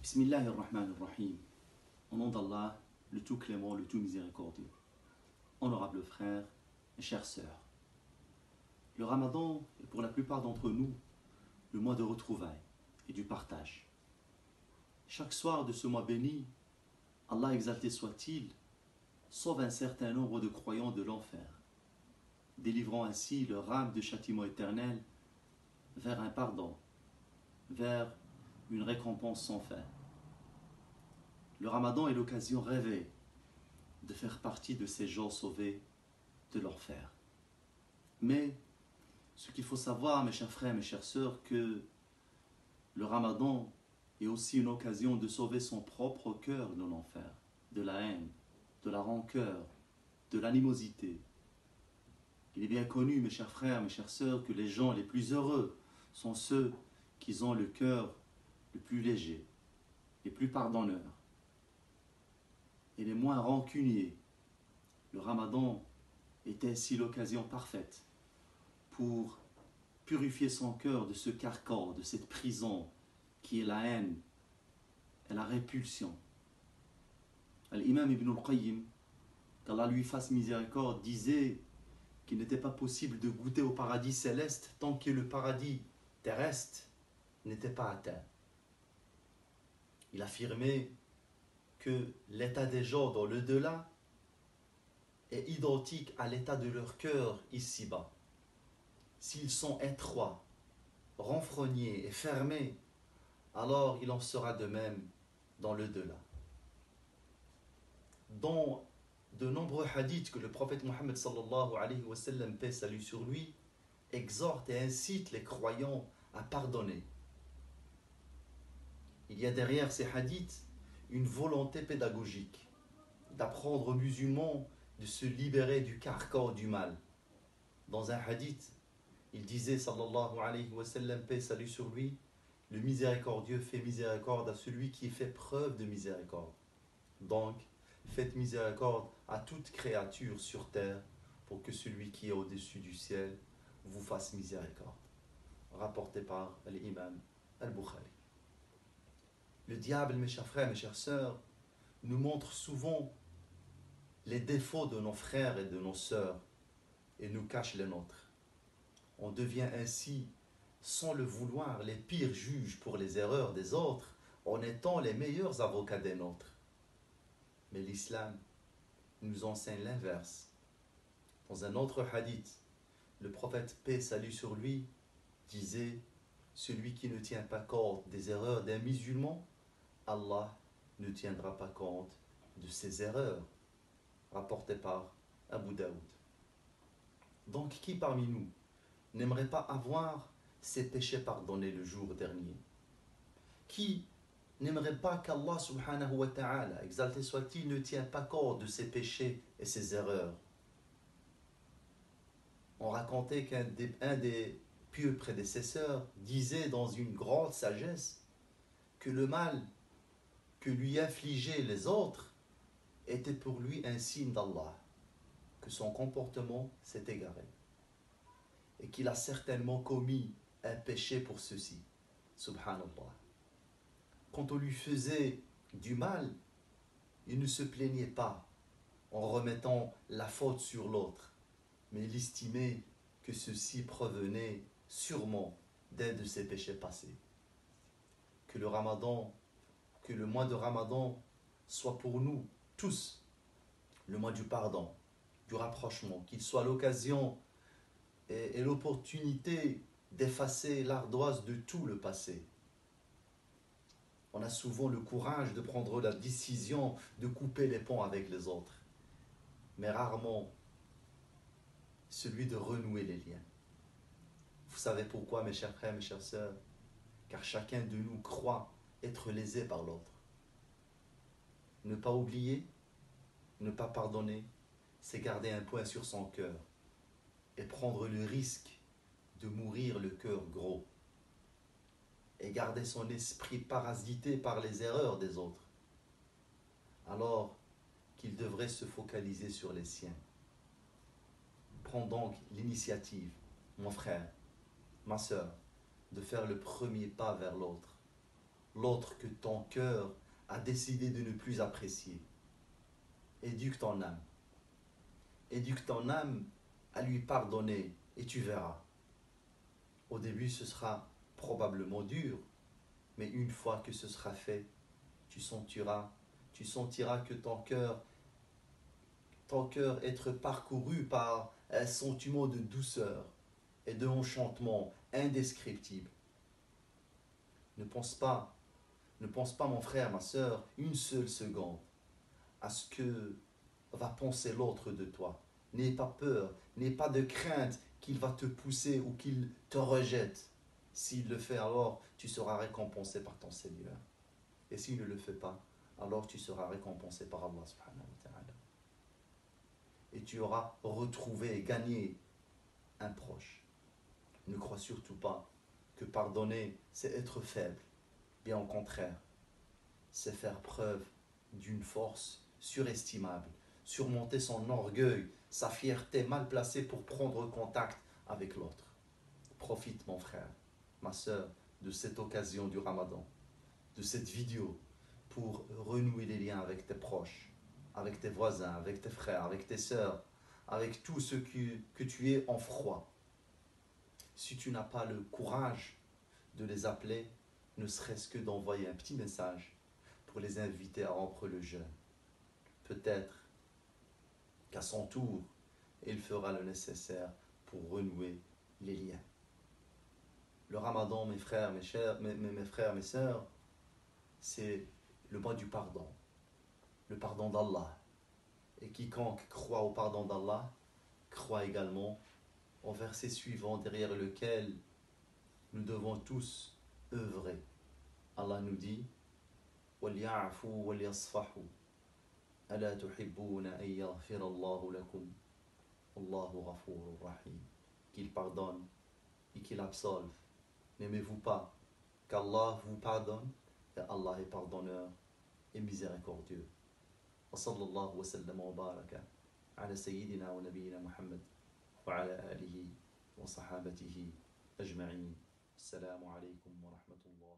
Bismillahirrahmanirrahim. Au nom d'Allah, le tout clément, le tout miséricordieux. Honorables frères et chères sœurs, le Ramadan est pour la plupart d'entre nous le mois de retrouvailles et du partage. Chaque soir de ce mois béni, Allah exalté soit-il, sauve un certain nombre de croyants de l'enfer, délivrant ainsi leur âme de châtiment éternel vers un pardon, vers une récompense sans fin. Le Ramadan est l'occasion rêvée de faire partie de ces gens sauvés de l'enfer. Mais ce qu'il faut savoir, mes chers frères, mes chères sœurs, que le Ramadan est aussi une occasion de sauver son propre cœur de l'enfer, de la haine, de la rancœur, de l'animosité. Il est bien connu, mes chers frères, mes chères sœurs, que les gens les plus heureux sont ceux qui ont le cœur le plus léger, les plus pardonneurs et les moins rancuniers. Le Ramadan est ainsi l'occasion parfaite pour purifier son cœur de ce carcan, de cette prison qui est la haine et la répulsion. L'imam Ibn al-Qayyim, qu'Allah lui fasse miséricorde, disait qu'il n'était pas possible de goûter au paradis céleste tant que le paradis terrestre n'était pas atteint. Il affirmait que l'état des gens dans le delà est identique à l'état de leur cœur ici-bas. S'ils sont étroits, renfrognés et fermés, alors il en sera de même dans le delà. Dans de nombreux hadiths que le prophète Mohammed sallallahu alayhi wa sallam, paix salut sur lui, exhorte et incite les croyants à pardonner. Il y a derrière ces hadiths une volonté pédagogique d'apprendre aux musulmans de se libérer du carcan du mal. Dans un hadith, il disait sallallahu alayhi wa sallam, paix salut sur lui, le miséricordieux fait miséricorde à celui qui fait preuve de miséricorde. Donc, faites miséricorde à toute créature sur terre pour que celui qui est au-dessus du ciel vous fasse miséricorde. Rapporté par l'imam al-Bukhari. Le diable, mes chers frères, mes chères sœurs, nous montre souvent les défauts de nos frères et de nos sœurs et nous cache les nôtres. On devient ainsi, sans le vouloir, les pires juges pour les erreurs des autres en étant les meilleurs avocats des nôtres. Mais l'islam nous enseigne l'inverse. Dans un autre hadith, le prophète, paix salut sur lui, disait « Celui qui ne tient pas compte des erreurs d'un musulman, Allah ne tiendra pas compte de ses erreurs. » Rapporté par Abu Daoud. Donc, qui parmi nous n'aimerait pas avoir ses péchés pardonnés le jour dernier? Qui n'aimerait pas qu'Allah subhanahu wa ta'ala, exalté soit-il, ne tient pas compte de ses péchés et ses erreurs? On racontait qu'un des pieux prédécesseurs disait dans une grande sagesse que le mal que lui infligeaient les autres était pour lui un signe d'Allah, que son comportement s'est égaré et qu'il a certainement commis un péché pour ceci. Subhanallah. Quand on lui faisait du mal, il ne se plaignait pas en remettant la faute sur l'autre, mais il estimait que ceci provenait sûrement d'un de ses péchés passés. Que le mois de Ramadan soit pour nous tous le mois du pardon, du rapprochement, qu'il soit l'occasion et l'opportunité d'effacer l'ardoise de tout le passé. On a souvent le courage de prendre la décision de couper les ponts avec les autres, mais rarement celui de renouer les liens. Vous savez pourquoi, mes chers frères, mes chères sœurs? Car chacun de nous croit être lésé par l'autre. Ne pas oublier, ne pas pardonner, c'est garder un poids sur son cœur et prendre le risque de mourir le cœur gros et garder son esprit parasité par les erreurs des autres, alors qu'il devrait se focaliser sur les siens. Prends donc l'initiative, mon frère, ma sœur, de faire le premier pas vers l'autre. l'autre que ton cœur a décidé de ne plus apprécier. Éduque ton âme. Éduque ton âme à lui pardonner et tu verras. Au début, ce sera probablement dur, mais une fois que ce sera fait, tu sentiras que ton cœur être parcouru par un sentiment de douceur et de enchantement indescriptible. Ne pense pas, mon frère, ma soeur, une seule seconde à ce que va penser l'autre de toi. N'aie pas peur, n'aie pas de crainte qu'il va te pousser ou qu'il te rejette. S'il le fait, alors tu seras récompensé par ton Seigneur. Et s'il ne le fait pas, alors tu seras récompensé par Allah subhanahu wa ta'ala. Et tu auras retrouvé et gagné un proche. Ne crois surtout pas que pardonner, c'est être faible. Bien au contraire, c'est faire preuve d'une force surestimable, surmonter son orgueil, sa fierté mal placée pour prendre contact avec l'autre. Profite, mon frère, ma soeur, de cette occasion du Ramadan, de cette vidéo, pour renouer les liens avec tes proches, avec tes voisins, avec tes frères, avec tes sœurs, avec tous ceux que tu es en froid. Si tu n'as pas le courage de les appeler, ne serait-ce que d'envoyer un petit message pour les inviter à rompre le jeûne. Peut-être qu'à son tour, il fera le nécessaire pour renouer les liens. Le Ramadan, mes frères, mes frères, mes sœurs, c'est le mois du pardon, le pardon d'Allah. Et quiconque croit au pardon d'Allah, croit également au verset suivant derrière lequel nous devons tous œuvrer. Allah nous dit وَلْيَعْفُوا وَلْيَصْفَحُوا أَلَا تُحِبُّونَ أَنْ يَغْفِرَ اللَّهُ لَكُمْ وَاللَّهُ غَفُورٌ رَحِيمٌ. Qu'il pardonne et qu'il absolve. N'aimez-vous pas qu'Allah vous pardonne, et Allah est pardonneur et miséricordieux. وصلى الله وسلم وبارك على سيدنا ونبينا محمد وعلى آله وصحابته أجمعين. السلام عليكم ورحمة الله